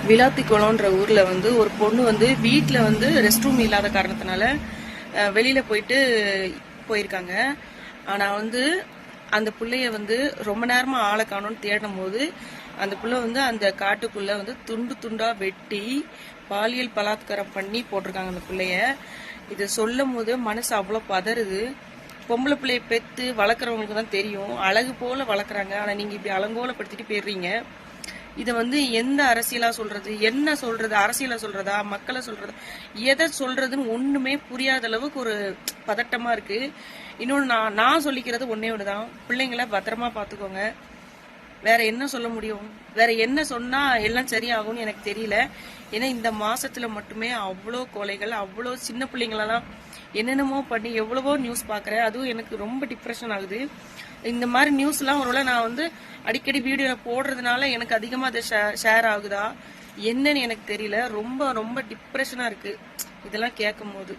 விளாத்திக்குளம்ன்ற ஊர்ல வந்து ஒரு பொண்ணு வந்து வீட்டுல வந்து ரெஸ்ட் ரூம் இல்லாத காரணத்தினால வெளியில போயிருக்காங்க. ஆனா வந்து அந்த பிள்ளைய வந்து ரொம்ப நேரமா ஆளை காணோம்னு தேடும் போது அந்த பிள்ளை வந்து அந்த காட்டுக்குள்ள வந்து துண்டு துண்டா வெட்டி பாலியல் பலாத்காரம் பண்ணி போட்டிருக்காங்க அந்த பிள்ளைய. இதை சொல்லும் போது மனசு அவ்வளோ பதறுது. பொம்பளை பிள்ளைய பெத்து வளர்க்குறவங்களுக்கு தான் தெரியும், அழகு போல வளர்க்குறாங்க. ஆனா நீங்க இப்படி அலங்கோலப்படுத்திட்டு போயிடுறீங்க. இதை வந்து எந்த அரசியலா சொல்றது, என்ன சொல்றது, அரசியலா சொல்றதா, மக்களை சொல்றதா, எதை சொல்றதுன்னு ஒண்ணுமே புரியாத அளவுக்கு ஒரு பதட்டமா இருக்கு. இன்னொன்னு நான் சொல்லிக்கிறது ஒன்னே ஒண்ணுதான், பிள்ளைங்களை பத்திரமா பாத்துக்கோங்க. வேற என்ன சொல்ல முடியும்? வேற என்ன சொன்னா எல்லாம் சரியாகும்னு எனக்கு தெரியல. ஏன்னா இந்த மாசத்துல மட்டுமே அவ்வளோ கொலைகள், அவ்வளோ சின்ன பிள்ளைங்களெல்லாம் என்னென்னமோ பண்ணி எவ்வளவோ நியூஸ் பாக்குறேன். அதுவும் எனக்கு ரொம்ப டிப்ரெஷன் ஆகுது. இந்த மாதிரி நியூஸ் எல்லாம் ஒருவேளை நான் வந்து அடிக்கடி வீடியோல போடுறதுனால எனக்கு அதிகமா அதை ஷேர் ஆகுதா என்னன்னு எனக்கு தெரியல. ரொம்ப ரொம்ப டிப்ரெஷனா இருக்கு இதெல்லாம் கேட்கும் போது.